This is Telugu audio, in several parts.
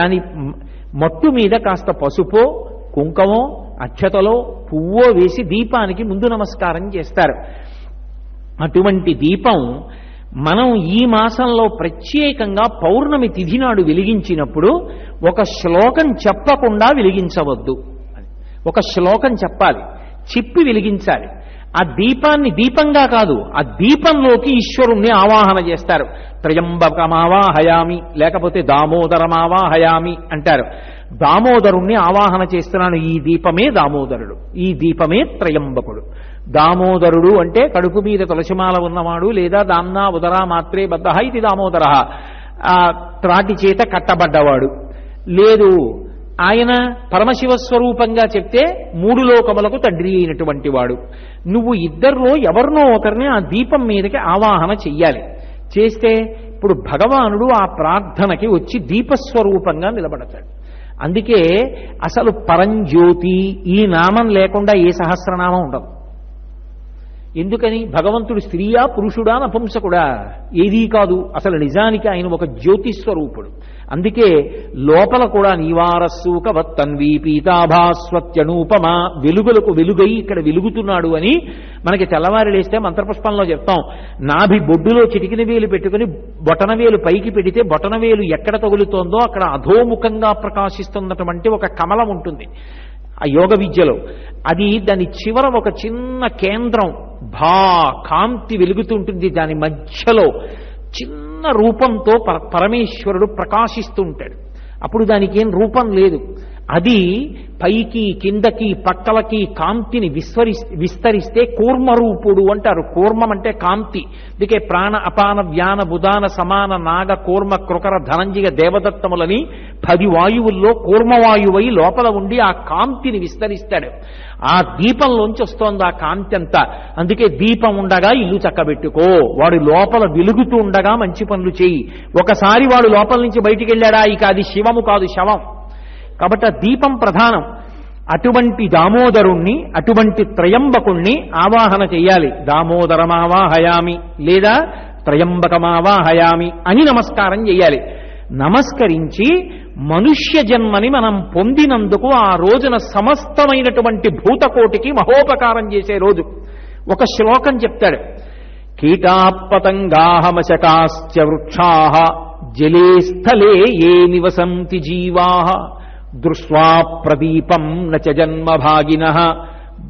దాని మట్టు మీద కాస్త పసుపో కుంకుమో అక్షతలో పువ్వో వేసి దీపానికి ముందు నమస్కారం చేస్తారు. అటువంటి దీపం మనం ఈ మాసంలో ప్రత్యేకంగా పౌర్ణమి తిథి నాడు వెలిగించినప్పుడు ఒక శ్లోకం చెప్పకుండా వెలిగించవద్దు. ఒక శ్లోకం చెప్పాలి, చెప్పి వెలిగించాలి. ఆ దీపాన్ని దీపంగా కాదు, ఆ దీపంలోకి ఈశ్వరుణ్ణి ఆవాహన చేస్తారు. త్రయంబకమావాహయామి, లేకపోతే దామోదరమావాహయామి అంటారు. దామోదరుణ్ణి ఆవాహన చేస్తున్నాను, ఈ దీపమే దామోదరుడు, ఈ దీపమే త్రయంబకుడు. దామోదరుడు అంటే కడుపు మీద తులసిమాల ఉన్నవాడు, లేదా దాన్నా ఉదరా మాత్రే బద్ధ ఇది దామోదర, త్రాటి చేత కట్టబడ్డవాడు. లేదు, ఆయన పరమశివస్వరూపంగా చెప్తే మూడు లోకములకు తండ్రి అయినటువంటి వాడు. నువ్వు ఇద్దరిలో ఎవరినో ఒకరిని ఆ దీపం మీదకి ఆవాహన చెయ్యాలి. చేస్తే ఇప్పుడు భగవానుడు ఆ ప్రార్థనకి వచ్చి దీపస్వరూపంగా నిలబడతాడు. అందుకే అసలు పరంజ్యోతి ఈ నామం లేకుండా ఏ సహస్రనామం ఉండదు. ఎందుకని? భగవంతుడు స్త్రీయా పురుషుడా నపుంసకుడా ఏదీ కాదు, అసలు నిజానికి ఆయన ఒక జ్యోతిస్వరూపుడు. అందుకే లోపల కూడా నీవారస్సూకవత్తన్వీ పీతాభాస్వత్యనూపమా, వెలుగులకు వెలుగై ఇక్కడ వెలుగుతున్నాడు అని మనకి తెల్లవారి లేస్తే మంత్రపుష్పంలో చెప్తాం. నాభి బొడ్డులో చిటికిన వేలు పెట్టుకుని బొటన వేలు పైకి పెడితే బొటన వేలు ఎక్కడ తగులుతోందో అక్కడ అధోముఖంగా ప్రకాశిస్తున్నటువంటి ఒక కమలం ఉంటుంది ఆ యోగ విద్యలో. అది దాని చివర ఒక చిన్న కేంద్రం కాంతి వెలుగుతుంటుంది. దాని మధ్యలో చిన్న రూపంతో పరమేశ్వరుడు ప్రకాశిస్తూ ఉంటాడు. అప్పుడు దానికి ఏం రూపం లేదు. అది పైకి కిందకి పక్కలకి కాంతిని విస్తరిస్తే కూర్మరూపుడు అంటారు. కూర్మం అంటే కాంతి. అందుకే ప్రాణ అపాన వ్యాన బుధాన సమాన నాగ కూర్మ కృకర ధనంజయ దేవదత్తములని 10 వాయువుల్లో కూర్మవాయువై లోపల ఉండి ఆ కాంతిని విస్తరిస్తాడు. ఆ దీపంలోంచి వస్తోంది ఆ కాంతి అంతా. అందుకే దీపం ఉండగా ఇల్లు చక్కబెట్టుకో, వాడు లోపల వెలుగుతూ ఉండగా మంచి పనులు చేయి. ఒకసారి వాడు లోపల నుంచి బయటికి వెళ్ళాడా ఇక అది శివము కాదు, శవం. కాబట్టి ఆ దీపం ప్రధానం. అటువంటి దామోదరుణ్ణి, అటువంటి త్రయంబకుణ్ణి ఆవాహన చెయ్యాలి. దామోదరమావాహయామి లేదా త్రయంబకమావాహయామి అని నమస్కారం చెయ్యాలి. నమస్కరించి మనుష్య జన్మని మనం పొందినందుకు ఆ రోజున సమస్తమైనటువంటి భూతకోటికి మహోపకారం చేసే రోజు. ఒక శ్లోకం చెప్తాడు. కీటాపతంగాహమశకాశ్చ వృక్షాః జలే స్థలే ఏ నివసంతి జీవాః దృష్ట్వా ప్రదీపం నచ జన్మభాగినః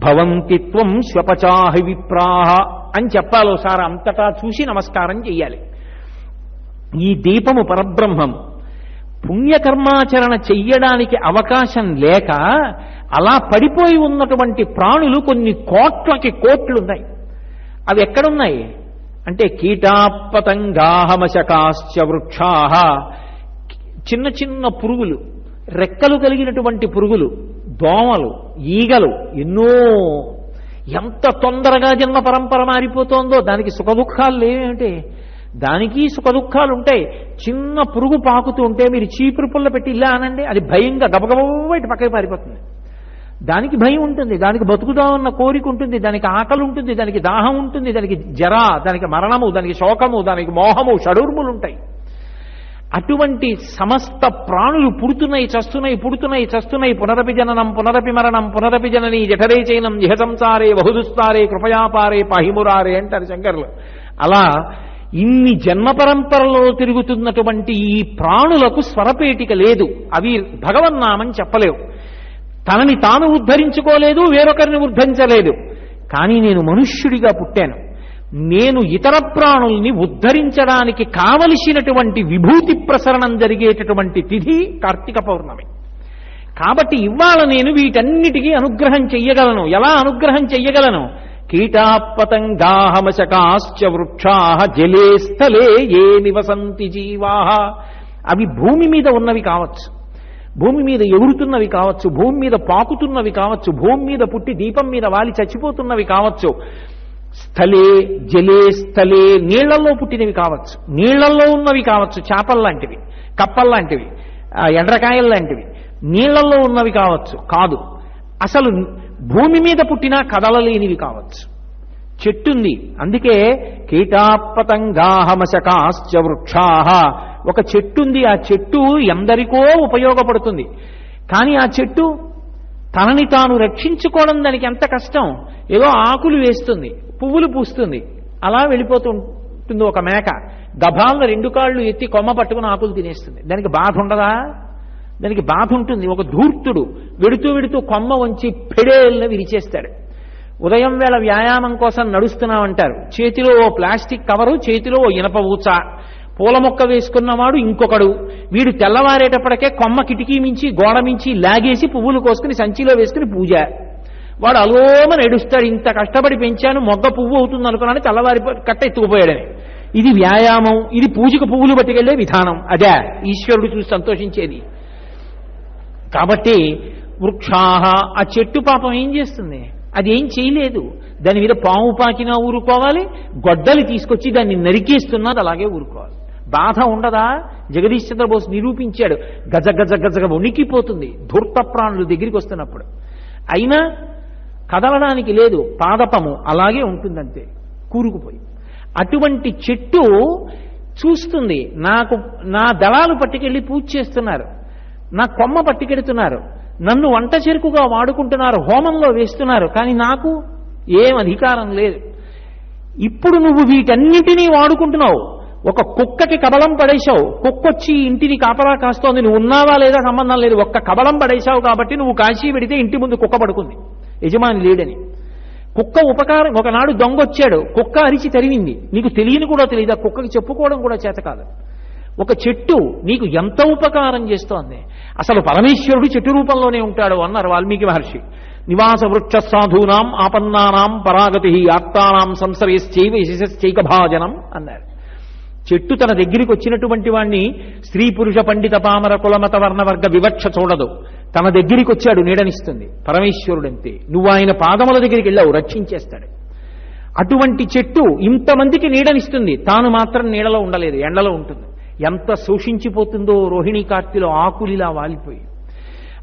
భవంతి త్వం శ్వపచాహి విప్రాః అని చెప్పాలోసారి అంతటా చూసి నమస్కారం చెయ్యాలి. ఈ దీపము పరబ్రహ్మం. పుణ్యకర్మాచరణ చెయ్యడానికి అవకాశం లేక అలా పడిపోయి ఉన్నటువంటి ప్రాణులు కొన్ని కోట్లకి కోట్లున్నాయి. అవి ఎక్కడున్నాయి అంటే కీటాపతంగాహమశకాశ్చ వృక్షాః, చిన్న చిన్న పురుగులు, రెక్కలు కలిగినటువంటి పురుగులు, దోమలు, ఈగలు ఎన్నో. ఎంత తొందరగా జన్మ పరంపర మారిపోతోందో. దానికి సుఖదుఖాలు లేవేమిటి? దానికి సుఖదుఖాలు ఉంటాయి. చిన్న పురుగు పాకుతూ ఉంటే మీరు చీపురు పుల్ల పెట్టి ఇలా అనండి, అది భయంగా గబగబ ఇటు పక్కకి పారిపోతుంది. దానికి భయం ఉంటుంది, దానికి బతుకుదామన్న కోరిక ఉంటుంది, దానికి ఆకలి ఉంటుంది, దానికి దాహం ఉంటుంది, దానికి జర, దానికి మరణము, దానికి శోకము, దానికి మోహము, షడూర్ములు ఉంటాయి. అటువంటి సమస్త ప్రాణులు పుడుతున్నాయి, చస్తున్నాయి, పుడుతున్నాయి, చస్తున్నాయి. పునరపి జననం పునరపి మరణం పునరపి జనని జఠరే చైనం ఇహ సంసారే బహుదుస్తారే కృపయాపారే పాహిమురారే అంటారు శంకర్లు. అలా ఇన్ని జన్మ పరంపరలో తిరుగుతున్నటువంటి ఈ ప్రాణులకు స్వరపేటిక లేదు. అవి భగవన్నామని చెప్పలేవు. తనని తాను ఉద్ధరించుకోలేదు, వేరొకరిని ఉద్ధరించలేదు. కానీ నేను మనుష్యుడిగా పుట్టాను. నేను ఇతర ప్రాణుల్ని ఉద్ధరించడానికి కావలసినటువంటి విభూతి ప్రసరణం జరిగేటటువంటి తిథి కార్తీక పౌర్ణమి. కాబట్టి ఇవాళ నేను వీటన్నిటికీ అనుగ్రహం చెయ్యగలను. ఎలా అనుగ్రహం చెయ్యగలను? కీటాపతంగాహమశకాశ్చ వృక్షాః జలే స్థలే ఏ నివసంతి జీవాః. అవి భూమి మీద ఉన్నవి కావచ్చు, భూమి మీద ఎగురుతున్నవి కావచ్చు, భూమి మీద పాకుతున్నవి కావచ్చు, భూమి మీద పుట్టి దీపం మీద వాలి చచ్చిపోతున్నవి కావచ్చు. స్థలే జలే స్థలే నీళ్లలో పుట్టినవి కావచ్చు, నీళ్లలో ఉన్నవి కావచ్చు, చేపల్లాంటివి, కప్పల్లాంటివి, ఎండ్రకాయల్లాంటివి. నీళ్లలో ఉన్నవి కావచ్చు, కాదు అసలు భూమి మీద పుట్టినా కదలలేనివి కావచ్చు. చెట్టుంది. అందుకే కీటాపతంగాహమశకాశ్చ వృక్షాః ఒక చెట్టు ఉంది, ఆ చెట్టు ఎందరికో ఉపయోగపడుతుంది. కానీ ఆ చెట్టు తనని తాను రక్షించుకోవడం దానికి ఎంత కష్టం. ఏదో ఆకులు వేస్తుంది, పువ్వులు పూస్తుంది, అలా వెళ్ళిపోతుంటుంది. ఒక మేక గభాలను 2 కాళ్ళు ఎత్తి కొమ్మ పట్టుకుని ఆకులు తినేస్తుంది. దానికి బాధ ఉండదా? దానికి బాధ ఉంటుంది. ఒక ధూర్తుడు వెడుతూ వెడుతూ కొమ్మ వంచి పెడేళ్ళ విరిచేస్తాడు. ఉదయం వేళ వ్యాయామం కోసం నడుస్తున్నామంటారు, చేతిలో ఓ ప్లాస్టిక్ కవరు, చేతిలో ఓ ఇనప ఊచ, పూల మొక్క వేసుకున్నవాడు ఇంకొకడు, వీడు తెల్లవారేటప్పటికే కొమ్మ కిటికీ మించి గోడ మించి లాగేసి పువ్వులు కోసుకుని సంచిలో వేసుకుని పూజ. వాడు అలోమని ఏడుస్తాడు, ఇంత కష్టపడి పెంచాను మొగ్గ పువ్వు అవుతుంది అనుకున్నాను, తెల్లవారి కట్ట ఎత్తుకుపోయాడని. ఇది వ్యాయామం, ఇది పూజకు పువ్వులు పట్టుకెళ్లే విధానం. అదే ఈశ్వరుడు చూసి సంతోషించేది. కాబట్టి వృక్షాహ, ఆ చెట్టు పాపం ఏం చేస్తుంది? అది ఏం చేయలేదు. దాని మీద పాము పాకినా ఊరుకోవాలి, గొడ్డలి తీసుకొచ్చి దాన్ని నరికేస్తున్నది అలాగే ఊరుకోవాలి. బాధ ఉండదా? జగదీష్ చంద్రబోస్ నిరూపించాడు. గజ గజ గజగా వణికిపోతుంది ధూర్త ప్రాణులు దగ్గరికి వస్తున్నప్పుడు. అయినా కదలడానికి లేదు, పాదపము అలాగే ఉంటుందంతే కూరుకుపోయి. అటువంటి చెట్టు చూస్తుంది, నాకు నా దళాలు పట్టుకెళ్ళి పూజ చేస్తున్నారు, నా కొమ్మ పట్టుకెడుతున్నారు, నన్ను వంట చెరుకుగా వాడుకుంటున్నారు, హోమంలో వేస్తున్నారు, కానీ నాకు ఏం అధికారం లేదు. ఇప్పుడు నువ్వు వీటన్నిటినీ వాడుకుంటున్నావు. ఒక కుక్కకి కబళం పడేశావు, కుక్కొచ్చి ఇంటిని కాపలా కాస్తోంది, నువ్వు ఉన్నావా లేదా సంబంధం లేదు, ఒక్క కబళం పడేశావు కాబట్టి నువ్వు కాశీ పెడితే ఇంటి ముందు కుక్క పడుకుంది, యజమాని లేడని. కుక్క ఉపకారం, ఒకనాడు దొంగొచ్చాడు, కుక్క అరిచి తరిగింది, నీకు తెలియని కూడా తెలియదు, ఆ కుక్కకి చెప్పుకోవడం కూడా చేత కాదు. ఒక చెట్టు నీకు ఎంత ఉపకారం చేస్తోంది. అసలు పరమేశ్వరుడు చెట్టు రూపంలోనే ఉంటాడు అన్నారు వాల్మీకి మహర్షి. నివాస వృక్ష సాధూనాం ఆపన్నానాం పరాగతి ఆప్తానాం సంసరేశ్చైవ యశశ్చైక భాజనం అన్నారు. చెట్టు తన దగ్గరికి వచ్చినటువంటి వాణ్ణి స్త్రీ పురుష పండిత పామర కులమత వర్ణవర్గ వివక్ష చూడదు. తన దగ్గరికి వచ్చాడు, నీడనిస్తుంది. పరమేశ్వరుడంతే. నువ్వు ఆయన పాదముల దగ్గరికి వెళ్ళావు, రక్షించేస్తాడు. అటువంటి చెట్టు ఇంతమందికి నీడనిస్తుంది, తాను మాత్రం నీడలో ఉండలేదు, ఎండలో ఉంటుంది. ఎంత శోషించిపోతుందో రోహిణీ కార్తెలో ఆకులిలా వాలిపోయి.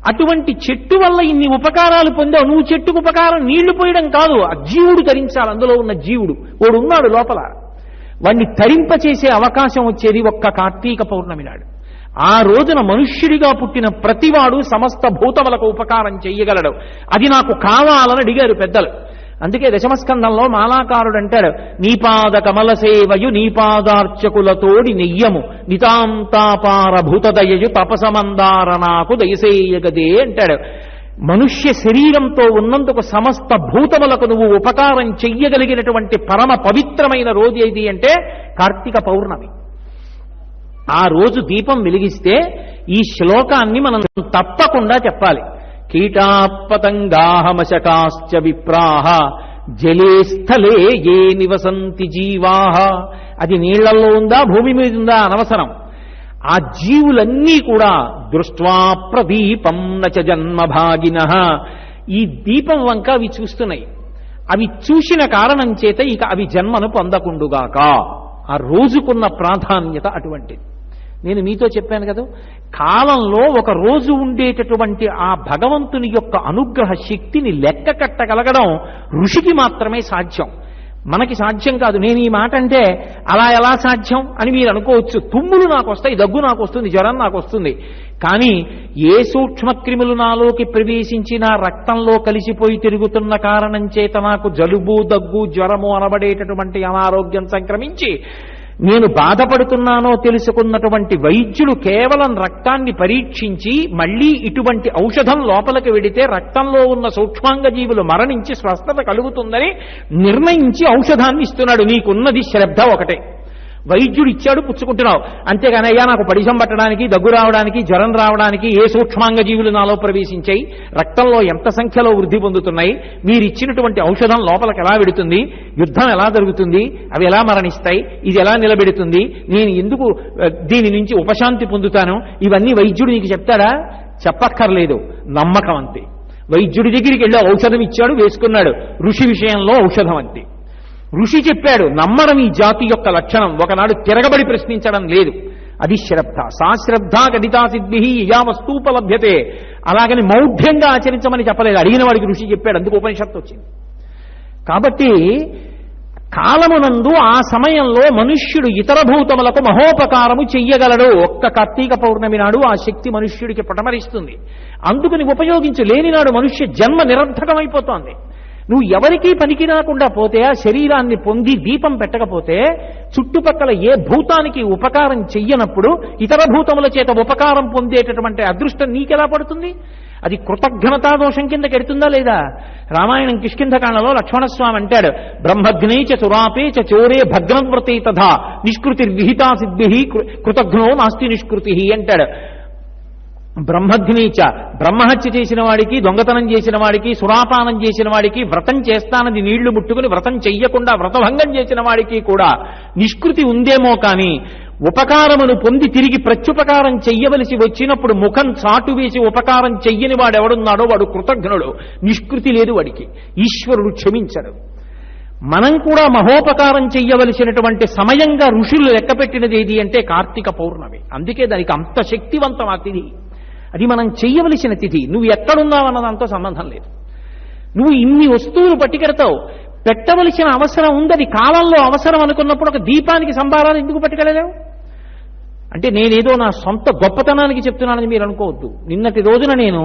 అటువంటి చెట్టు వల్ల ఇన్ని ఉపకారాలు పొందావు. నువ్వు చెట్టుకు ఉపకారం నీళ్లు పోయడం కాదు, ఆ జీవుడు తరించాలి. అందులో ఉన్న జీవుడు వాడు ఉన్నాడు లోపల, వాణ్ణి తరింపచేసే అవకాశం వచ్చేది ఒక్క కార్తీక పౌర్ణమి నాడు. ఆ రోజున మనుష్యుడిగా పుట్టిన ప్రతివాడు సమస్త భూతములకు ఉపకారం చెయ్యగలడు. అది నాకు కావాలని అడిగారు పెద్దలు. అందుకే దశమస్కంధంలో మాలాకారుడు అంటాడు, నీపాద కమల సేవయు నీపాదార్చకులతోడి నెయ్యము నితాంతాపార భూతదయయు తపసమందార నాకు దయసేయగదే అంటాడు. మనుష్య శరీరంతో ఉన్నందుకు సమస్త భూతములకు నువ్వు ఉపకారం చెయ్యగలిగినటువంటి పరమ పవిత్రమైన రోజు ఏది అంటే కార్తీక పౌర్ణమి. ఆ రోజు దీపం వెలిగిస్తే ఈ శ్లోకాన్ని మనం తప్పకుండా చెప్పాలి. కీటాపతంగాహమశకాశ్చ విప్రాహ జలే స్థలే ఏ నివసంతి జీవాహ. అది నీళ్లలో ఉందా భూమి మీద ఉందా అనవసరం. ఆ జీవులన్నీ కూడా దృష్ట్వా ప్రదీపం నచ జన్మభాగినః, ఈ దీపం వంక అవి చూస్తున్నాయి. అవి చూసిన కారణం చేత ఇక అవి జన్మను పొందకుండుగాక. ఆ రోజుకున్న ప్రాధాన్యత అటువంటిది. నేను మీతో చెప్పాను కదా, కాలంలో ఒక రోజు ఉండేటటువంటి ఆ భగవంతుని యొక్క అనుగ్రహ శక్తిని లెక్క కట్టగలగడం ఋషికి మాత్రమే సాధ్యం, మనకి సాధ్యం కాదు. నేను ఈ మాట అంటే అలా ఎలా సాధ్యం అని మీరు అనుకోవచ్చు. తుమ్ములు నాకు వస్తాయి, దగ్గు నాకు వస్తుంది, జ్వరం నాకు వస్తుంది, కానీ ఏ సూక్ష్మక్రిములు నాలోకి ప్రవేశించి నా రక్తంలో కలిసిపోయి తిరుగుతున్న కారణం చేత నాకు జలుబు దగ్గు జ్వరము అనబడేటటువంటి అనారోగ్యం సంక్రమించి నేను బాధపడుతున్నానో తెలుసుకున్నటువంటి వైద్యులు కేవలం రక్తాన్ని పరీక్షించి మళ్లీ ఇటువంటి ఔషధం లోపలికి వెడితే రక్తంలో ఉన్న సూక్ష్మాంగ జీవులు మరణించి స్వస్థత కలుగుతుందని నిర్ణయించి ఔషధాన్ని ఇస్తున్నాడు. నీకున్నది శ్రద్ధ ఒకటే. వైద్యుడు ఇచ్చాడు, పుచ్చుకుంటున్నావు, అంతేగాని అయ్యా నాకు పడిశం పట్టడానికి దగ్గు రావడానికి జ్వరం రావడానికి ఏ సూక్ష్మాంగ జీవులు నాలో ప్రవేశించాయి, రక్తంలో ఎంత సంఖ్యలో వృద్ధి పొందుతున్నాయి, మీరు ఇచ్చినటువంటి ఔషధం లోపలికి ఎలా వెడుతుంది, యుద్ధం ఎలా జరుగుతుంది, అవి ఎలా మరణిస్తాయి, ఇది ఎలా నిలబెడుతుంది, నేను ఎందుకు దీని నుంచి ఉపశాంతి పొందుతాను, ఇవన్నీ వైద్యుడు నీకు చెప్తాడా? చెప్పక్కర్లేదు, నమ్మకం అంతే. వైద్యుడి దగ్గరికి వెళ్ళి ఔషధం ఇచ్చాడు, వేసుకున్నాడు. ఋషి విషయంలో ఔషధం అంతే. ఋషి చెప్పాడు, నమ్మడం ఈ జాతి యొక్క లక్షణం. ఒకనాడు తిరగబడి ప్రశ్నించడం లేదు, అది శ్రద్ధ. సా శ్రద్ధ గదితా సిద్ధి యా వస్తూపలభ్యతే. అలాగని మౌఢ్యంగా ఆచరించమని చెప్పలేదు, అడిగిన వాడికి ఋషి చెప్పాడు, అందుకు ఉపనిషత్తు వచ్చింది. కాబట్టి కాలమునందు ఆ సమయంలో మనుష్యుడు ఇతర భూతములకు మహోపకారము చెయ్యగలడు. ఒక్క కార్తీక పౌర్ణమి నాడు ఆ శక్తి మనుష్యుడికి పటమరిస్తుంది. అందుకని ఉపయోగించు. లేనినాడు మనుష్య జన్మ నిరర్థకమైపోతోంది. నువ్వు ఎవరికీ పనికి రాకుండా పోతే, ఆ శరీరాన్ని పొంది దీపం పెట్టకపోతే, చుట్టుపక్కల ఏ భూతానికి ఉపకారం చెయ్యనప్పుడు ఇతర భూతముల చేత ఉపకారం పొందేటటువంటి అదృష్టం నీకెలా పడుతుంది? అది కృతజ్ఞతా దోషం కిందకి ఎడుతుందా లేదా? రామాయణం కిష్కింధకాండలో లక్ష్మణస్వామి అంటాడు, బ్రహ్మగ్నే చ సురాపే చ చోరే భగ్నవ్రతే తథా నిష్కృతిర్విహితా సిద్భి కృతజ్ఞో నాస్తి నిష్కృతి అంటాడు. బ్రహ్మగ్నీచ, బ్రహ్మహత్య చేసిన వాడికి, దొంగతనం చేసిన వాడికి, సురాపానం చేసిన వాడికి, వ్రతం చేస్తానది నీళ్లు ముట్టుకుని వ్రతం చెయ్యకుండా వ్రతభంగం చేసిన వాడికి కూడా నిష్కృతి ఉందేమో కానీ ఉపకారమును పొంది తిరిగి ప్రత్యుపకారం చెయ్యవలసి వచ్చినప్పుడు ముఖం చాటు వేసి ఉపకారం చెయ్యని వాడెవడున్నాడో వాడు కృతజ్ఞుడు. నిష్కృతి లేదు వాడికి, ఈశ్వరుడు క్షమించడు. మనం కూడా మహోపకారం చెయ్యవలసినటువంటి సమయంగా ఋషులు లెక్కపెట్టినది ఏది అంటే కార్తీక పౌర్ణమి. అందుకే దానికి అంత శక్తివంతం ఆ తిథి. అది మనం చెయ్యవలసిన తిథి. నువ్వు ఎక్కడున్నావన్నదంతో సంబంధం లేదు. నువ్వు ఇన్ని వస్తువులు పట్టుకెడతావు, పెట్టవలసిన అవసరం ఉందని కాలంలో అవసరం అనుకున్నప్పుడు ఒక దీపానికి సంభారాలు ఎందుకు పట్టుకెళ్ళలేవు? అంటే నేనేదో నా సొంత గొప్పతనానికి చెప్తున్నానని మీరు అనుకోవద్దు. నిన్నటి రోజున నేను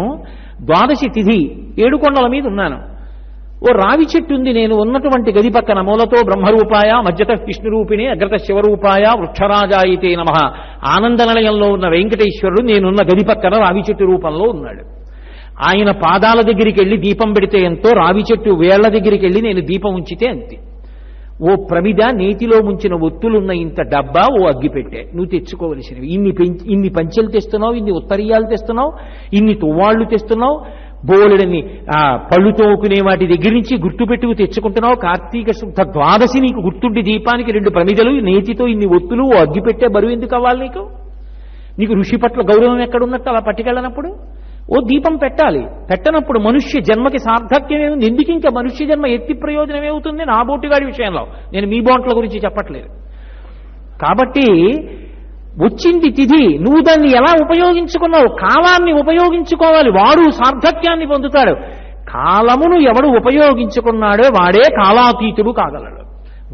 ద్వాదశి తిథి ఏడుకొండల మీద ఉన్నాను. ఓ రావి చెట్టు ఉంది నేను ఉన్నటువంటి గది పక్కన. మూలతో బ్రహ్మరూపాయ, మధ్యత విష్ణురూపిణి, అగ్రత శివరూపాయ, వృక్షరాజాయితే నమః. ఆనంద నిలయంలో ఉన్న వెంకటేశ్వరుడు నేనున్న గది పక్కన రావి చెట్టు రూపంలో ఉన్నాడు. ఆయన పాదాల దగ్గరికి వెళ్ళి దీపం పెడితే ఎంతో, రావి చెట్టు వేళ్ల దగ్గరికి వెళ్ళి నేను దీపం ఉంచితే అంతే. ఓ ప్రమిద, నేతిలో ముంచిన ఒత్తులున్న ఇంత డబ్బా, ఓ అగ్గి పెట్టే. నువ్వు తెచ్చుకోవలసినవి ఇన్ని పంచెలు తెస్తున్నావు, ఇన్ని ఉత్తరీయాలు తెస్తున్నావు, ఇన్ని తువ్వాళ్లు తెస్తున్నావు, బోలెడని పళ్ళు తోకునే వాటి దగ్గర నుంచి గుర్తుపెట్టుకు తెచ్చుకుంటున్నావు. కార్తీక శుద్ధ ద్వాదశి నీకు గుర్తుండి దీపానికి 2 ప్రమిదలు, నేతితో ఇన్ని ఒత్తులు, ఓ అగ్గి పెట్టే బరువు ఎందుకు అవ్వాలి నీకు? నీకు ఋషి పట్ల గౌరవం ఎక్కడున్నట్టు అలా పట్టుకెళ్ళనప్పుడు? ఓ దీపం పెట్టాలి. పెట్టనప్పుడు మనుష్య జన్మకి సార్థక్యమేముంది? ఎందుకు ఇంకా మనుష్య జన్మ ఎత్తి ప్రయోజనం ఏమవుతుంది? నా బోటుగాడి విషయంలో, నేను మీ బోట్ల గురించి చెప్పట్లేదు. కాబట్టి వచ్చింది తిథి, నువ్వు దాన్ని ఎలా ఉపయోగించుకున్నావు? కాలాన్ని ఉపయోగించుకోవాలి. వాడు సార్థక్యాన్ని పొందుతాడు. కాలమును ఎవడు ఉపయోగించుకున్నాడో వాడే కాలాతీతుడు కాగలడు.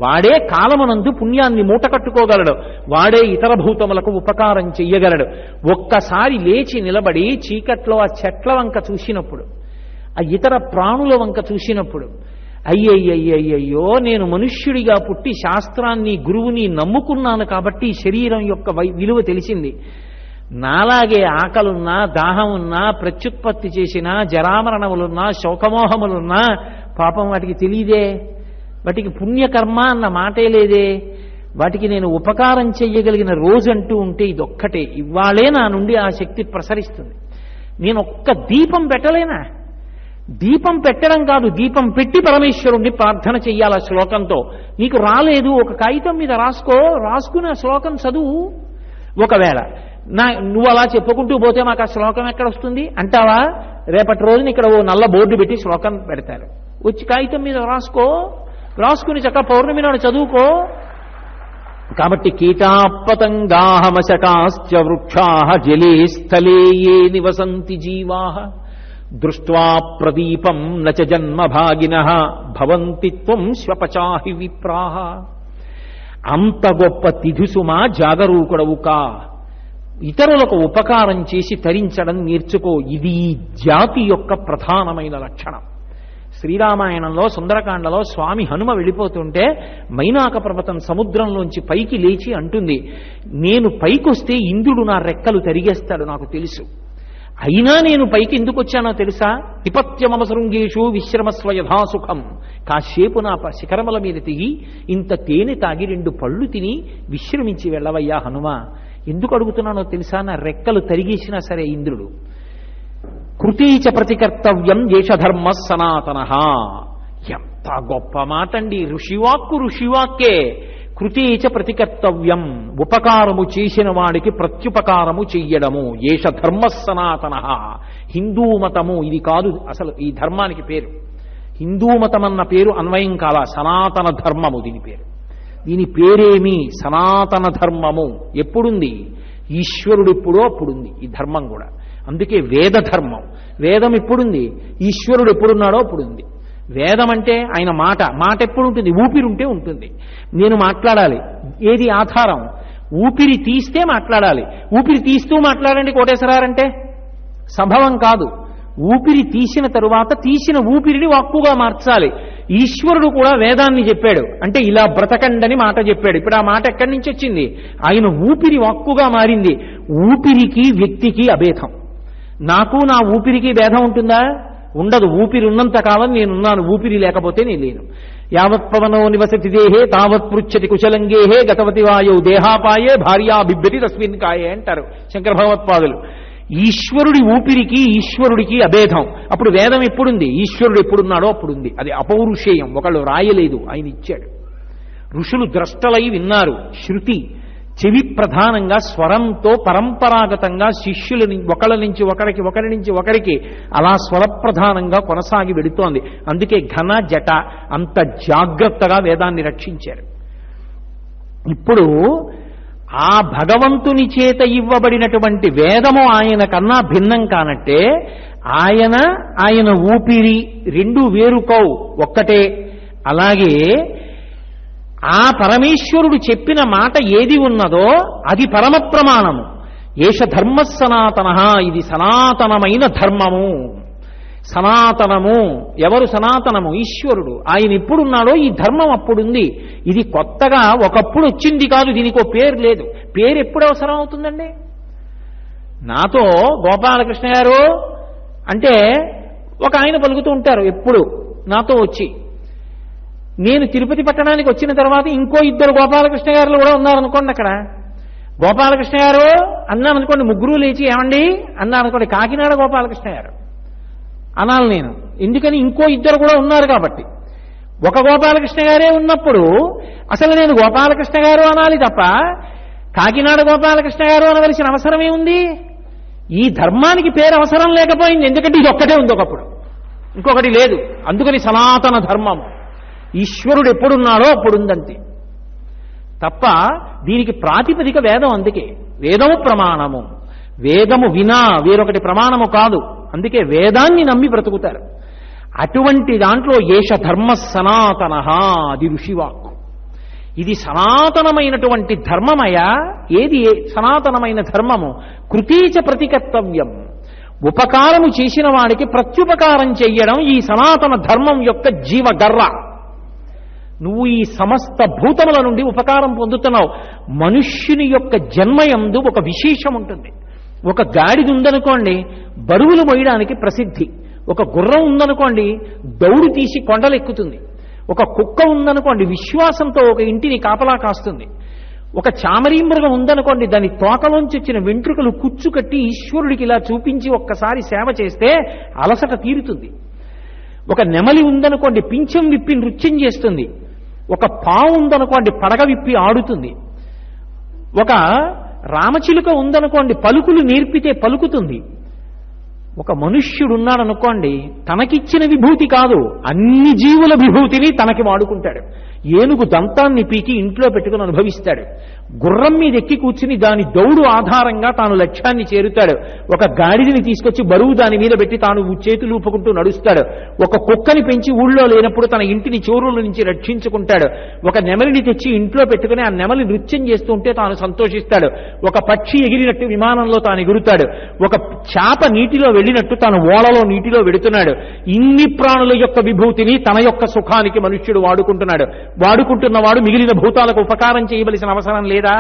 వాడే కాలమునందు పుణ్యాన్ని మూట కట్టుకోగలడు. వాడే ఇతర భూతములకు ఉపకారం చెయ్యగలడు. ఒక్కసారి లేచి నిలబడి చీకట్లో ఆ చెట్ల వంక చూసినప్పుడు, ఆ ఇతర ప్రాణుల వంక చూసినప్పుడు, అయ్యయ్యయ్యయ్యో నేను మనుష్యుడిగా పుట్టి శాస్త్రాన్ని గురువుని నమ్ముకున్నాను కాబట్టి శరీరం యొక్క విలువ తెలిసింది. నాలాగే ఆకలున్నా, దాహం ఉన్నా, ప్రత్యుత్పత్తి చేసినా, జరామరణములున్నా, శోకమోహములున్నా పాపం వాటికి తెలియదే. వాటికి పుణ్యకర్మ అన్న మాటే లేదే. వాటికి నేను ఉపకారం చెయ్యగలిగిన రోజు అంటూ ఉంటే ఇదొక్కటే. ఇవాళే నా నుండి ఆ శక్తి ప్రసరిస్తుంది. నేను ఒక్క దీపం పెట్టలేనా? దీపం పెట్టడం కాదు, దీపం పెట్టి పరమేశ్వరుణ్ణి ప్రార్థన చెయ్యాల శ్లోకంతో. నీకు రాలేదు, ఒక కాగితం మీద రాసుకుని ఆ శ్లోకం చదువు. ఒకవేళ నువ్వు అలా చెప్పుకుంటూ పోతే మాకు ఆ శ్లోకం ఎక్కడ వస్తుంది అంటావా? రేపటి రోజున ఇక్కడ ఓ నల్ల బోర్డు పెట్టి శ్లోకం పెడతారు. వచ్చి కాగితం మీద రాసుకుని చక్క పౌర్ణమి నాడు చదువుకో. కాబట్టి కీటాపతంగాహమశకాశ్చ వృక్షాః జలే స్థలే ఏ నివసంతి జీవాః దృష్ట్వా ప్రదీపం నచ జన్మభాగినః భవంతి త్వం శ్వపచాహి విప్రాః. అంత గొప్ప తిథిసుమా జాగరూకుడవు కా. ఇతరులకు ఉపకారం చేసి తరించడం నేర్చుకో. ఇది జాతి యొక్క ప్రధానమైన లక్షణం. శ్రీరామాయణంలో సుందరకాండలో స్వామి హనుమ వెళ్ళిపోతుంటే మైనాక పర్వతం సముద్రంలోంచి పైకి లేచి అంటుంది, నేను పైకొస్తే ఇంద్రుడు నా రెక్కలు తరిగేస్తాడు నాకు తెలుసు. అయినా నేను పైకి ఎందుకు వచ్చానో తెలుసా? విపత్యమమ శృంగేషు విశ్రమస్వ యథాసుఖం. కాసేపు నా శిఖరముల మీద తిగి ఇంత తేనె తాగి 2 పళ్ళు తిని విశ్రమించి వెళ్ళవయ్యా హనుమ. ఎందుకు అడుగుతున్నానో తెలుసా? నా రెక్కలు తరిగేసినా సరే ఇంద్రుడు. కృతీచ ప్రతికర్తవ్యం దేశధర్మ సనాతన. ఎంత గొప్ప మాట అండి! ఋషివాక్కు ఋషివాక్కే. కృతీచ ప్రతికర్తవ్యం, ఉపకారము చేసిన వాడికి ప్రత్యుపకారము చెయ్యడము. ఏష ధర్మ సనాతన. హిందూ మతము ఇది కాదు అసలు ఈ ధర్మానికి పేరు. హిందూ మతం అన్న పేరు అన్వయం కాల, సనాతన ధర్మము దీని పేరు. దీని పేరేమి? సనాతన ధర్మము. ఎప్పుడుంది? ఈశ్వరుడు ఎప్పుడో అప్పుడుంది ఈ ధర్మం కూడా. అందుకే వేద ధర్మం. వేదం ఎప్పుడుంది? ఈశ్వరుడు ఎప్పుడున్నాడో అప్పుడుంది. వేదం అంటే ఆయన మాట ఎప్పుడు ఉంటుంది? ఊపిరి ఉంటే ఉంటుంది. నేను మాట్లాడాలి. ఏది ఆధారం? ఊపిరి తీస్తే మాట్లాడాలి. ఊపిరి తీస్తూ మాట్లాడండి కోటేశ్వరారంటే సంభవం కాదు. ఊపిరి తీసిన తరువాత తీసిన ఊపిరిని వాక్కుగా మార్చాలి. ఈశ్వరుడు కూడా వేదాన్ని చెప్పాడు. అంటే ఇలా బ్రతకండని మాట చెప్పాడు. ఇప్పుడు ఆ మాట ఎక్కడి నుంచి వచ్చింది? ఆయన ఊపిరి వాక్కుగా మారింది. ఊపిరికి వ్యక్తికి అభేదం. నాకు నా ఊపిరికి భేదం ఉంటుందా? ఉండదు. ఊపిరి ఉన్నంత కాలం నేనున్నాను, ఊపిరి లేకపోతే నేను లేను. యావత్ పవనో నివసతి దేహే తావత్ పృచ్చతి కుశలంగేహే గతవతి వాయౌ దేహాపాయే భార్యా బిబ్బతి తస్మిన్ కాయే అంటారు శంకర భగవత్పాదులు. ఈశ్వరుడి ఊపిరికి ఈశ్వరుడికి అభేదం. అప్పుడు వేదం ఎప్పుడుంది? ఈశ్వరుడు ఎప్పుడున్నాడో అప్పుడుంది. అది అపౌరుషేయం, ఒకళ్ళు రాయలేదు, ఆయన ఇచ్చాడు. ఋషులు ద్రష్టలై విన్నారు. శృతి చెవి ప్రధానంగా స్వరంతో పరంపరాగతంగా శిష్యుల ఒకళ్ళ నుంచి ఒకరికి, ఒకరి నుంచి ఒకరికి అలా స్వరప్రధానంగా కొనసాగి వెడుతోంది. అందుకే ఘన జట అంత జాగ్రత్తగా వేదాన్ని రక్షించారు. ఇప్పుడు ఆ భగవంతుని చేత ఇవ్వబడినటువంటి వేదము ఆయన కన్నా భిన్నం కానట్టే ఆయన ఊపిరి రెండు వేరుకోవు, ఒక్కటే. అలాగే ఆ పరమేశ్వరుడు చెప్పిన మాట ఏది ఉన్నదో అది పరమ ప్రమాణము. ఏష ధర్మ సనాతన, ఇది సనాతనమైన ధర్మము. సనాతనము ఎవరు? సనాతనము ఈశ్వరుడు. ఆయన ఎప్పుడున్నాడో ఈ ధర్మం అప్పుడుంది. ఇది కొత్తగా ఒకప్పుడు వచ్చింది కాదు. దీనికి ఒక పేరు లేదు. పేరు ఎప్పుడు అవసరం అవుతుందండి? నాతో గోపాలకృష్ణ గారు అంటే ఒక ఆయన పలుకుతూ ఉంటారు ఎప్పుడు నాతో వచ్చి. నేను తిరుపతి పట్టణానికి వచ్చిన తర్వాత ఇంకో ఇద్దరు గోపాలకృష్ణ గారులు కూడా ఉన్నారనుకోండి. అక్కడ గోపాలకృష్ణ గారు అన్నాను అనుకోండి, ముగ్గురు లేచి ఏమండి అన్నాను అనుకోండి, కాకినాడ గోపాలకృష్ణ గారు అనాలి నేను. ఎందుకని? ఇంకో ఇద్దరు కూడా ఉన్నారు కాబట్టి. ఒక గోపాలకృష్ణ గారే ఉన్నప్పుడు అసలు నేను గోపాలకృష్ణ గారు అనాలి తప్ప కాకినాడ గోపాలకృష్ణ గారు అనవలసిన అవసరమే ఉంది? ఈ ధర్మానికి పేరు అవసరం లేకపోయింది. ఎందుకంటే ఇది ఒక్కటే ఉంది ఒకప్పుడు, ఇంకొకటి లేదు. అందుకని సనాతన ధర్మం. ఈశ్వరుడు ఎప్పుడున్నాడో అప్పుడుందంతే తప్ప దీనికి ప్రాతిపదిక వేదం. అందుకే వేదము ప్రమాణము. వేదము వినా వేరొకటి ప్రమాణము కాదు. అందుకే వేదాన్ని నమ్మి బ్రతుకుతారు. అటువంటి దాంట్లో ఏష ధర్మ సనాతన, అది ఋషివాక్కు. ఇది సనాతనమైనటువంటి ధర్మమయ. ఏది సనాతనమైన ధర్మము? కృతీచ ప్రతికర్తవ్యం. ఉపకారము చేసిన వాడికి ప్రత్యుపకారం చెయ్యడం ఈ సనాతన ధర్మం యొక్క జీవగర్ర. నువ్వు ఈ సమస్త భూతముల నుండి ఉపకారం పొందుతున్నావు. మనుష్యుని యొక్క జన్మయందు ఒక విశేషం ఉంటుంది. ఒక గాడిద ఉందనుకోండి, బరువులు మోయడానికి ప్రసిద్ధి. ఒక గుర్రం ఉందనుకోండి, దౌడు తీసి కొండలెక్కుతుంది. ఒక కుక్క ఉందనుకోండి, విశ్వాసంతో ఒక ఇంటిని కాపలా కాస్తుంది. ఒక చామరీ మృగం ఉందనుకోండి, దాని తోకలోంచి వచ్చిన వెంట్రుకలు కుచ్చుకట్టి ఈశ్వరుడికి ఇలా చూపించి ఒక్కసారి సేవ చేస్తే అలసట తీరుతుంది. ఒక నెమలి ఉందనుకోండి, పింఛం విప్పి నృత్యం చేస్తుంది. ఒక పావు ఉందనుకోండి, పడగ విప్పి ఆడుతుంది. ఒక రామచిలుక ఉందనుకోండి, పలుకులు నేర్పితే పలుకుతుంది. ఒక మనుష్యుడున్నాడనుకోండి, తనకిచ్చిన విభూతి కాదు, అన్ని జీవుల విభూతిని తనకి వాడుకుంటాడు. ఏనుగు దంతాన్ని పీకి ఇంట్లో పెట్టుకుని అనుభవిస్తాడు. గుర్రం మీద ఎక్కి కూర్చుని దాని దౌడు ఆధారంగా తాను లక్ష్యాన్ని చేరుతాడు. ఒక గాడిదని తీసుకొచ్చి బరువు దాని మీద పెట్టి తాను చేతులు ఊపుకుంటూ నడుస్తాడు. ఒక కుక్కని పెంచి ఊళ్ళో లేనప్పుడు తన ఇంటిని చోరుల నుంచి రక్షించుకుంటాడు. ఒక నెమలిని తెచ్చి ఇంట్లో పెట్టుకుని ఆ నెమలి నృత్యం చేస్తుంటే తాను సంతోషిస్తాడు. ఒక పక్షి ఎగిరినట్టు విమానంలో తాను ఎగురుతాడు. ఒక చేప నీటిలో వెళ్ళినట్టు తాను ఓడలో నీటిలో వెడుతున్నాడు. ఇన్ని ప్రాణుల యొక్క విభూతిని తన యొక్క సుఖానికి మనుష్యుడు వాడుకుంటున్నాడు. వాడుకుంటున్నవాడు మిగిలిన భూతాలకు ఉపకారం చేయవలసిన అవసరం లేదా?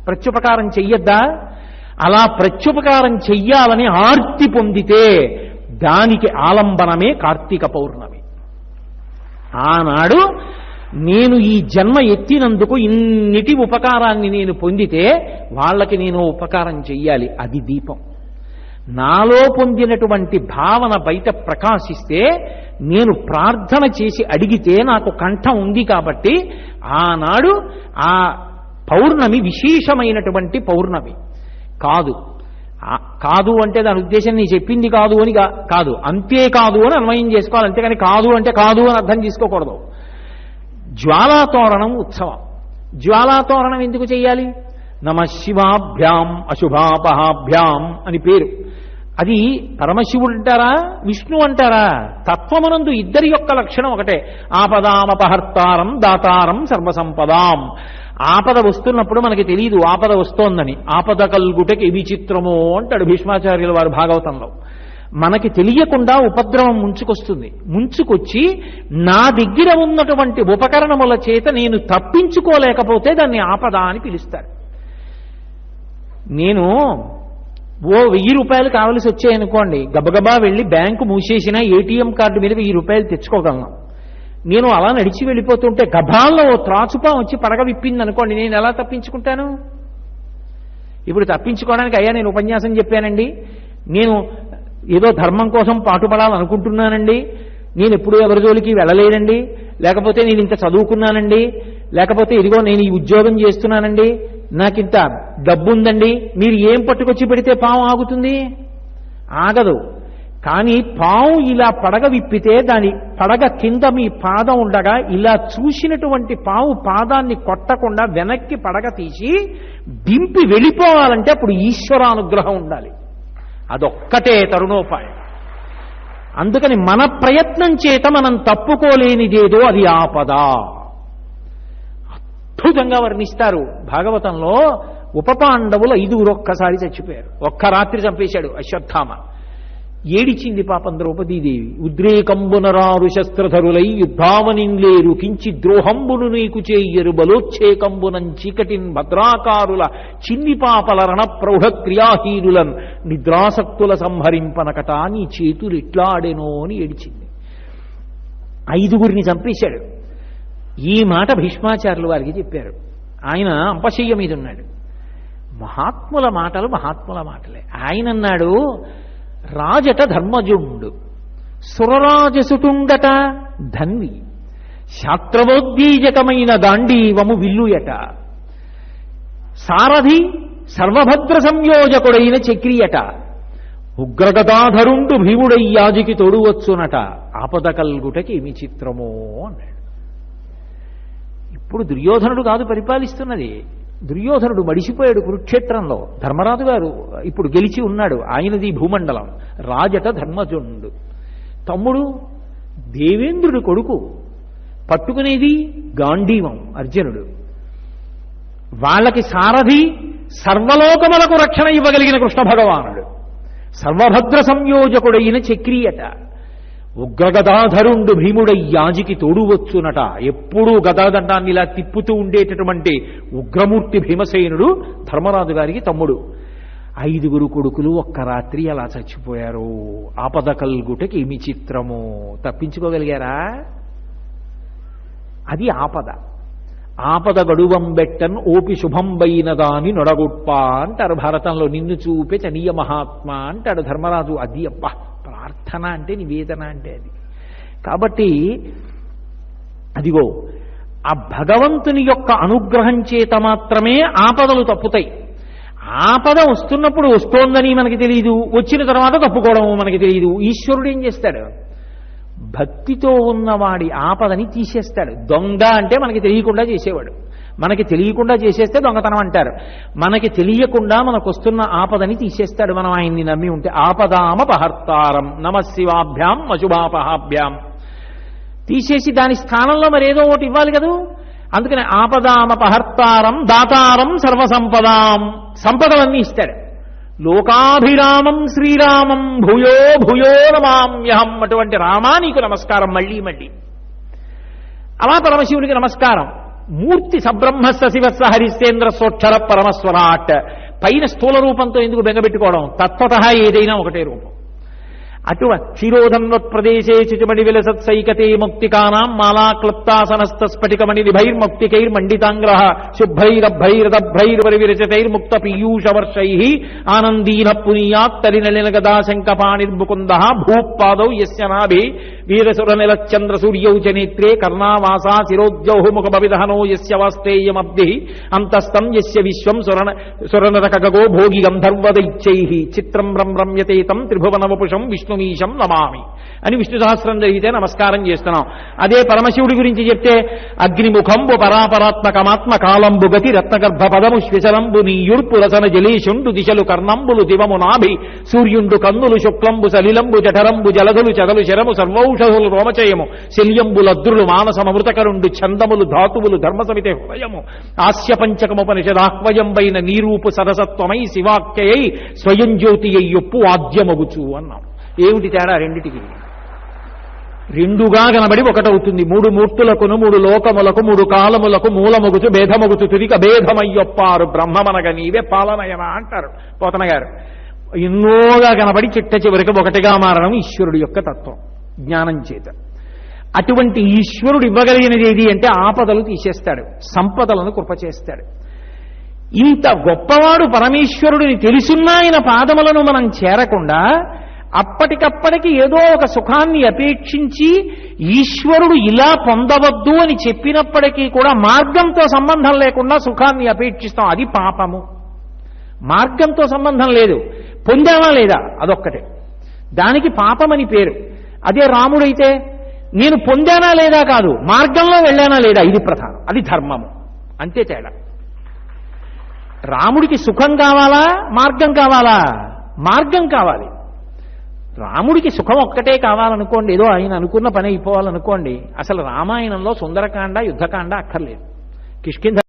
ప్రత్యుపకారం చెయ్యొద్దా? అలా ప్రత్యుపకారం చెయ్యాలని ఆర్తి పొందితే దానికి ఆలంబనమే కార్తీక పౌర్ణమి. ఆనాడు నేను ఈ జన్మ ఎత్తినందుకు ఇన్నిటి ఉపకారాన్ని నేను పొందితే వాళ్ళకి నేను ఉపకారం చెయ్యాలి. అది దీపం. నాలో పొందినటువంటి భావన బయట ప్రకాశిస్తే నేను ప్రార్థన చేసి అడిగితే నాకు కంఠం ఉంది కాబట్టి ఆనాడు ఆ పౌర్ణమి విశేషమైనటువంటి పౌర్ణమి. కాదు అంటే దాని ఉద్దేశం నీ చెప్పింది కాదు అని కాదు, అంతేకాదు అని అన్వయం చేసుకోవాలి. అంతేకాని కాదు అంటే కాదు అని అర్థం చేసుకోకూడదు. జ్వాలాతోరణం ఉత్సవం. జ్వాలాతోరణం ఎందుకు చెయ్యాలి? నమ శివాభ్యాం అశుభాపహాభ్యాం అని పేరు. అది పరమశివుడు అంటారా విష్ణు అంటారా? తత్వమునందు ఇద్దరి యొక్క లక్షణం ఒకటే. ఆపదామపహర్తారం దాతారం సర్వసంపదాం. ఆపద వస్తున్నప్పుడు మనకి తెలియదు ఆపద వస్తోందని. ఆపద కల్గుటకి విచిత్రమో అంటాడు భీష్మాచార్యుల వారు భాగవతంలో. మనకి తెలియకుండా ఉపద్రవం ముంచుకొస్తుంది. ముంచుకొచ్చి నా దగ్గర ఉన్నటువంటి ఉపకరణముల చేత నేను తప్పించుకోలేకపోతే దాన్ని ఆపద అని పిలుస్తారు. నేను 1000 రూపాయలు కావలసి వచ్చాయనుకోండి, గబగబా వెళ్ళి బ్యాంకు మూసేసిన ఏటీఎం కార్డు మీద 1000 రూపాయలు తెచ్చుకోగలను. నేను అలా నడిచి వెళ్ళిపోతుంటే గభాల్లో ఓ త్రాచుపా వచ్చి పడగ విప్పింది అనుకోండి, నేను ఎలా తప్పించుకుంటాను? ఇప్పుడు తప్పించుకోవడానికి అయ్యా నేను ఉపన్యాసం చెప్పానండి, నేను ఏదో ధర్మం కోసం పాటుపడాలనుకుంటున్నానండి, నేను ఎప్పుడూ ఎవరి జోలికి వెళ్ళలేదండి, లేకపోతే నేను ఇంత చదువుకున్నానండి, లేకపోతే ఇదిగో నేను ఈ ఉద్యోగం చేస్తున్నానండి, నాకింత డబ్బు ఉందండి, మీరు ఏం పట్టుకొచ్చి పెడితే పాము ఆగుతుంది? ఆగదు. కానీ పాము ఇలా పడగ విప్పితే దాని పడగ కింద మీ పాదం ఉండగా ఇలా చూసినటువంటి పాము పాదాన్ని కొట్టకుండా వెనక్కి పడగ తీసి దింపి వెళ్ళిపోవాలంటే అప్పుడు ఈశ్వరానుగ్రహం ఉండాలి. అదొక్కటే తరుణోపాయం. అందుకని మన ప్రయత్నం చేత మనం తప్పుకోలేనిదేదో అది ఆపద. అద్భుతంగా వర్ణిస్తారు భాగవతంలో. ఉపపాండవులు 5 ఒక్కసారి చచ్చిపోయారు. ఒక్క రాత్రి చంపేశాడు అశ్వత్థామ. ఏడిచింది పాపం ద్రౌపదీదేవి. ఉద్రేకంబునరారు శస్త్రధరులై యుద్ధావనింలేరు కించి ద్రోహంబును నీకు చేయరు బలోచ్చేకంబునం చీకటిన్ భద్రాకారుల చిన్ని పాపల రణ ప్రౌఢ క్రియాహీనులన్ నిద్రాసక్తుల సంహరింపనకట నీ చేతులు ఇట్లాడెనో అని ఏడిచింది. 5గురిని చంపేశాడు. ఈ మాట భీష్మాచార్యుల వారికి చెప్పారు. ఆయన అంపశయ్య మీద ఉన్నాడు. మహాత్ముల మాటలు మహాత్ముల మాటలే. ఆయన అన్నాడు, రాజట ధర్మజుండు సురరాజసుటుండట ధన్వి శాస్త్రవోద్దీజకమైన దాండీవము విల్లుయట సారథి సర్వభద్ర సంయోజకుడైన చక్రియట ఉగ్రగదాధరుండు భీముడయ్యాజికి తోడువచ్చునట ఆపద కల్గుటకి ఏమి చిత్రమో అన్నాడు. ఇప్పుడు దుర్యోధనుడు కాదు పరిపాలిస్తున్నది. దుర్యోధనుడు మడిసిపోయాడు కురుక్షేత్రంలో. ధర్మరాజు గారు ఇప్పుడు గెలిచి ఉన్నాడు, ఆయనది భూమండలం. రాజట ధర్మజుండు తమ్ముడు దేవేంద్రుడు కొడుకు, పట్టుకునేది గాంధీవం అర్జునుడు. వాళ్ళకి సారథి సర్వలోకములకు రక్షణ ఇవ్వగలిగిన కృష్ణ భగవానుడు. సర్వభద్ర సంయోజకుడైన చక్రియట. ఉగ్రగదాధరుండు భీముడయ్యాజికి తోడువచ్చునట. ఎప్పుడూ గదాదండాన్ని ఇలా తిప్పుతూ ఉండేటటువంటి ఉగ్రమూర్తి భీమసేనుడు ధర్మరాజు గారికి తమ్ముడు. 5 కొడుకులు ఒక్క రాత్రి అలా చచ్చిపోయారు. ఆపద కల్గుటకి ఏమి చిత్రము. తప్పించుకోగలిగారా? అది ఆపద. ఆపద గడువం బెట్టన్ ఓపి శుభంబైన దాని నొడగొప్ప అంటారు భారతంలో. నిన్ను చూపే చనీయ మహాత్మా అంటాడు ధర్మరాజు. అది అబ్బా ప్రార్థన అంటే నివేదన అంటే అది. కాబట్టి అదిగో ఆ భగవంతుని యొక్క అనుగ్రహం చేత మాత్రమే ఆపదలు తప్పుతాయి. ఆపద వస్తున్నప్పుడు వస్తోందని మనకి తెలియదు, వచ్చిన తర్వాత తప్పుకోవడం మనకి తెలియదు. ఈశ్వరుడు ఏం చేస్తాడు? భక్తితో ఉన్నవాడి ఆపదని తీసేస్తాడు. దొంగ అంటే మనకి తెలియకుండా చేసేవాడు. మనకి తెలియకుండా చేసేస్తే దొంగతనం అంటారు. మనకి తెలియకుండా మనకు వస్తున్న ఆపదని తీసేస్తాడు మనం ఆయన్ని నమ్మి ఉంటే. ఆపదామపహర్తారం నమశివాభ్యాం అశుభాపహాభ్యాం తీసేసి దాని స్థానంలో మరేదో ఒకటి ఇవ్వాలి కదా. అందుకని ఆపదామపహర్తారం దాతారం సర్వసంపదాం సంపదలన్నీ ఇస్తాడు. లోకాభిరామం శ్రీరామం భూయో భూయో నమామ్యహం. అటువంటి రామా నీకు నమస్కారం మళ్ళీ మళ్ళీ. అలా పరమశివుడికి నమస్కారం. మూర్తి సబ్రహ్మస్య శివస్స హరిశ్చేంద్ర సోక్షర పరమస్వరాట్. పైన స్థూల రూపంతో ఎందుకు బెంగబెట్టుకోవడం? తత్వత ఏదైనా ఒకటే రూపం. అటు క్షీరోధన్వత్ప్రదేశే శుచిమణి విలసత్సైకతే ముక్తికానాం మాలా క్లుప్తాసనస్థ స్ఫటికమణి నిభైర్ముక్తికైర్మండితాంగ్రహ శుభ్రైరభ్రైరదభ్రైర్వరివిరచితైర్ముక్త పీయూషవర్షై ఆనందీన పునీయాత్ తలినలిన గదా శంకపాణిర్ముకుంద భూపాదౌ యస్య నాభి వీరసుర నిలచంద్ర సూర్యౌ చ నేత్రే కర్ణావాసా శిరోద్యౌ ముఖమవిదహనో యస్య వాస్తేయమబ్ధి అంతస్తం యస్య విశ్వం సురనరకగో భోగి గంధర్వదైత్యై చిత్రం రమ్యతే తం త్రిభువనవపుషం విష్ణుమీశం నమామి అని విష్ణు సహస్రం జరిగితే నమస్కారం చేస్తున్నాం. అదే పరమశివుడి గురించి చెప్తే అగ్నిముఖంబు పరాపరాత్మకమాత్మ కాలంబు గతి రత్నగర్భ పదము శ్వశలంబు నీయుర్పు రసన జలేశుండు దిశలు కర్ణంబులు దివము నాభి సూర్యుండు కన్నులు శుక్లంబు సలిలంబు జఠరంబు జలధులు చదలు శరము సర్వౌషధులు రోమచయము శల్యంబులద్రులు మానసమృతకరుండు ఛందములు ధాతువులు ధర్మసమితే హృదయము ఆస్య పంచకముపనిషదాహ్వయంబైన నీరూపు సరసత్వమై శివాఖ్యయై స్వయం జ్యోతి అయ్యొప్పు ఆద్యమగుచు అన్నాం. ఏమిటి తేడా రెండిటికి? రెండుగా కనబడి ఒకటవుతుంది. మూడు మూర్తులకును మూడు లోకములకు మూడు కాలములకు మూలమొగుచు భేదమొగుచు తుదిక భేదమయ్యొప్పారు బ్రహ్మమనగ నీవే పాలనయన అంటారు పోతన గారు. ఎన్నోగా కనబడి చిట్ట చివరికి ఒకటిగా మారడం ఈశ్వరుడి యొక్క తత్వం జ్ఞానం చేత. అటువంటి ఈశ్వరుడు ఇవ్వగలిగినది ఏది అంటే ఆపదలు తీసేస్తాడు, సంపదలను కృప చేస్తాడు. ఇంత గొప్పవాడు పరమేశ్వరుడిని తెలుసున్నా ఆయన పాదములను మనం చేరకుండా అప్పటికప్పటికి ఏదో ఒక సుఖాన్ని అపేక్షించి ఈశ్వరుడు ఇలా పొందవద్దు అని చెప్పినప్పటికీ కూడా మార్గంతో సంబంధం లేకుండా సుఖాన్ని అపేక్షిస్తాం. అది పాపము. మార్గంతో సంబంధం లేదు, పొందామా లేదా అదొక్కటే, దానికి పాపమని పేరు. అదే రాముడైతే నేను పొందానా లేదా కాదు, మార్గంలో వెళ్ళానా లేదా ఇది ప్రధానం, అది ధర్మము. అంతే తేడా. రాముడికి సుఖం కావాలా మార్గం కావాలా? మార్గం కావాలి. రాముడికి సుఖం ఒక్కటే కావాలనుకోండి, ఏదో ఆయన అనుకున్న పని అయిపోవాలనుకోండి, అసలు రామాయణంలో సుందరకాండ యుద్ధకాండ అక్కర్లేదు. కిష్కింధ